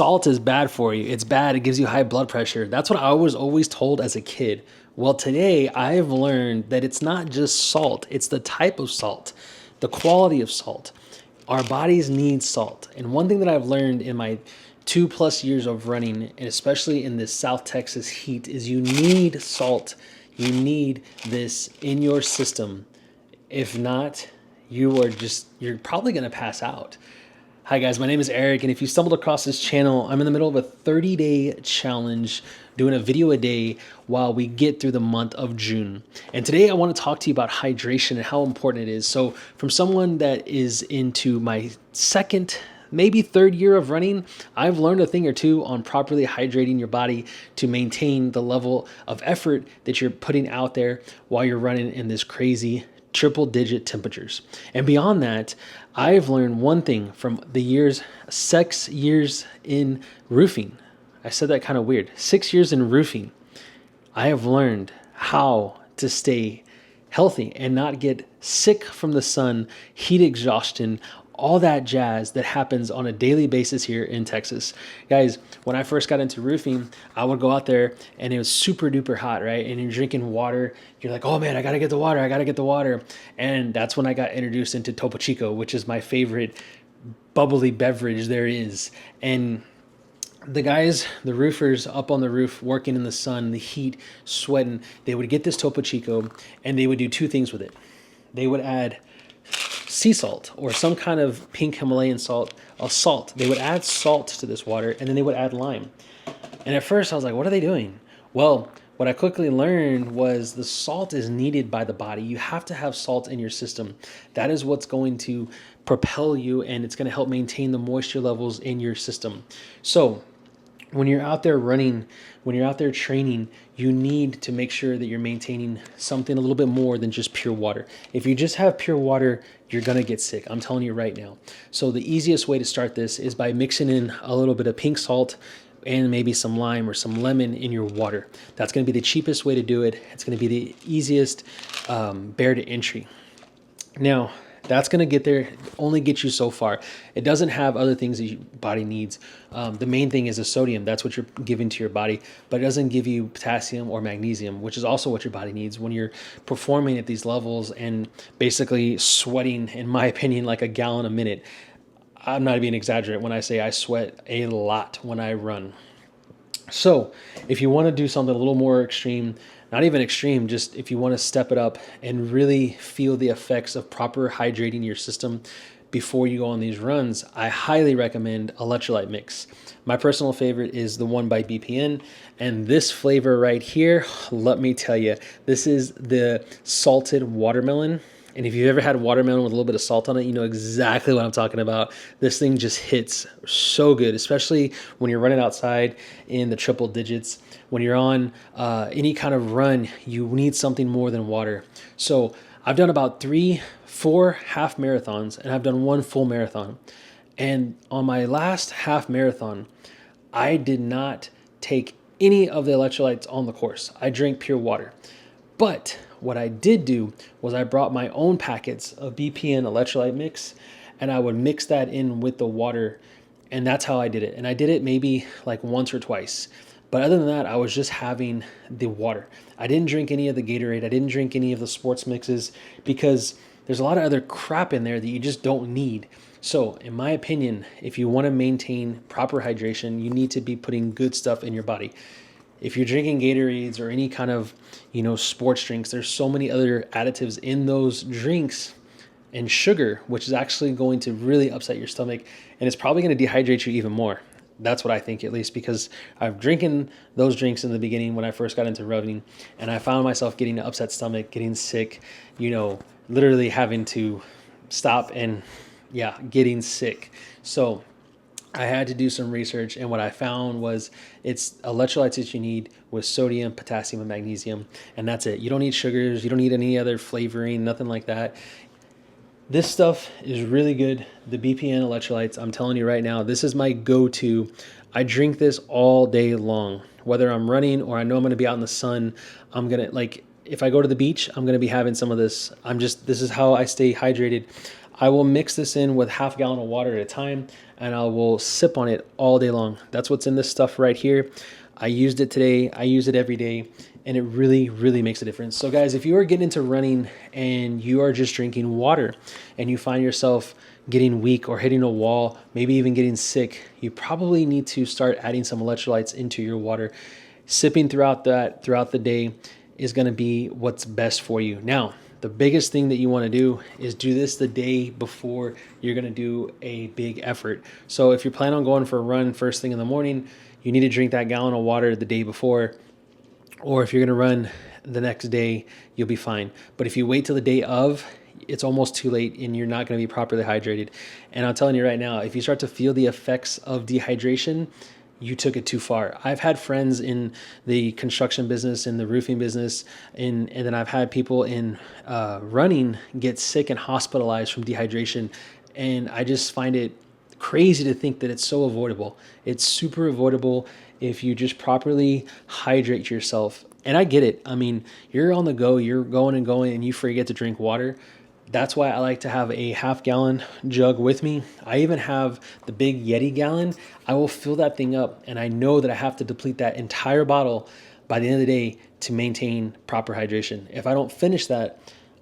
salt is bad for you. It's bad. It gives you high blood pressure. That's what I was always told as a kid. Well, today I've learned that it's not just salt, it's the type of salt, the quality of salt. Our bodies need salt. And one thing that I've learned in my 2+ years of running, and especially in this South Texas heat, is you need salt. You need this in your system. If not, you're probably going to pass out. Hi guys, my name is Eric, and if you stumbled across this channel, I'm in the middle of a 30-day challenge doing a video a day while we get through the month of June. And today I want to talk to you about hydration and how important it is. So from someone that is into my second, maybe third year of running, I've learned a thing or two on properly hydrating your body to maintain the level of effort that you're putting out there while you're running in this crazy triple-digit temperatures. And beyond that, I've learned one thing from the 6 years in roofing. I said that kind of weird. 6 years in roofing. I have learned how to stay healthy and not get sick from the sun, heat exhaustion, all that jazz that happens on a daily basis here in Texas. Guys, when I first got into roofing, I would go out there and it was super duper hot, right? And you're drinking water. You're like, oh man, I gotta get the water. I gotta get the water. And that's when I got introduced into Topo Chico, which is my favorite bubbly beverage there is. And the guys, the roofers up on the roof, working in the sun, the heat, sweating, they would get this Topo Chico and they would do two things with it. They would add sea salt or some kind of pink Himalayan salt, a salt. They would add salt to this water and then they would add lime. And at first I was like, what are they doing? Well, what I quickly learned was the salt is needed by the body. You have to have salt in your system. That is what's going to propel you, and it's going to help maintain the moisture levels in your system. So when you're out there running, when you're out there training, you need to make sure that you're maintaining something a little bit more than just pure water. If you just have pure water, you're going to get sick. I'm telling you right now. So the easiest way to start this is by mixing in a little bit of pink salt and maybe some lime or some lemon in your water. That's going to be the cheapest way to do it. It's going to be the easiest barrier to entry. Now, that's going to only get you so far. It doesn't have other things that your body needs. The main thing is the sodium. That's what you're giving to your body, but it doesn't give you potassium or magnesium, which is also what your body needs when you're performing at these levels and basically sweating, in my opinion, like a gallon a minute. I'm not even exaggerating when I say I sweat a lot when I run. So if you want to do something a little more extreme, not even extreme, just if you want to step it up and really feel the effects of proper hydrating your system before you go on these runs, I highly recommend electrolyte mix. My personal favorite is the one by BPN, and this flavor right here, let me tell you, this is the salted watermelon. And if you've ever had watermelon with a little bit of salt on it, you know exactly what I'm talking about. This thing just hits so good, especially when you're running outside in the triple digits. When you're on any kind of run, you need something more than water. So I've done about 4 half marathons, and I've done 1 full marathon. And on my last half marathon, I did not take any of the electrolytes on the course. I drank pure water. But what I did do was I brought my own packets of BPN electrolyte mix, and I would mix that in with the water, and that's how I did it. And I did it maybe like once or twice. But other than that, I was just having the water. I didn't drink any of the Gatorade. I didn't drink any of the sports mixes because there's a lot of other crap in there that you just don't need. So in my opinion, if you want to maintain proper hydration, you need to be putting good stuff in your body. If you're drinking Gatorades or any kind of, sports drinks, there's so many other additives in those drinks and sugar, which is actually going to really upset your stomach, and it's probably going to dehydrate you even more. That's what I think, at least, because I've drinking those drinks in the beginning when I first got into running, and I found myself getting an upset stomach, getting sick, literally having to stop and, getting sick. So I had to do some research, and what I found was it's electrolytes that you need with sodium, potassium, and magnesium, and that's it. You don't need sugars. You don't need any other flavoring, nothing like that. This stuff is really good. The BPN electrolytes, I'm telling you right now, this is my go-to. I drink this all day long, whether I'm running or I know I'm going to be out in the sun. I'm going to, if I go to the beach, I'm going to be having some of this. This is how I stay hydrated. I will mix this in with half a gallon of water at a time. and I will sip on it all day long. That's what's in this stuff right here. I used it today. I use it every day, and it really, really makes a difference. So guys, if you are getting into running and you are just drinking water and you find yourself getting weak or hitting a wall, maybe even getting sick, you probably need to start adding some electrolytes into your water. Sipping throughout the day is going to be what's best for you. Now, the biggest thing that you want to do is do this the day before you're going to do a big effort. So if you're planning on going for a run first thing in the morning, you need to drink that gallon of water the day before. Or if you're going to run the next day, you'll be fine. But if you wait till the day of, it's almost too late and you're not going to be properly hydrated. And I'm telling you right now, if you start to feel the effects of dehydration, you took it too far. I've had friends in the construction business, in the roofing business, and then I've had people in running get sick and hospitalized from dehydration. And I just find it crazy to think that it's so avoidable. It's super avoidable if you just properly hydrate yourself. And I get it. I mean, you're on the go, you're going and you forget to drink water. That's why I like to have a half-gallon jug with me. I even have the big Yeti gallon. I will fill that thing up, and I know that I have to deplete that entire bottle by the end of the day to maintain proper hydration. If I don't finish that,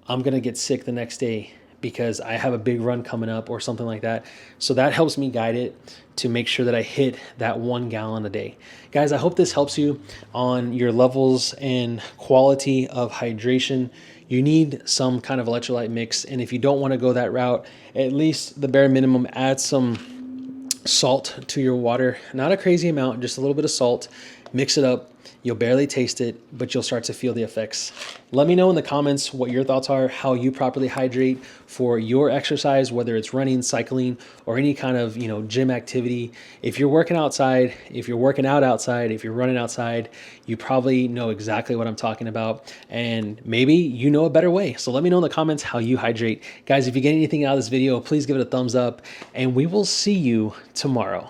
I'm gonna get sick the next day because I have a big run coming up or something like that. So that helps me guide it to make sure that I hit that 1 gallon a day. Guys, I hope this helps you on your levels and quality of hydration. You need some kind of electrolyte mix. And if you don't want to go that route, at least the bare minimum, add some salt to your water. Not a crazy amount, just a little bit of salt. Mix it up. You'll barely taste it, but you'll start to feel the effects. Let me know in the comments what your thoughts are, how you properly hydrate for your exercise, whether it's running, cycling, or any kind of, gym activity. If you're working outside, if you're working out outside, if you're running outside, you probably know exactly what I'm talking about. And maybe you know a better way. So let me know in the comments how you hydrate. Guys, if you get anything out of this video, please give it a thumbs up, and we will see you tomorrow.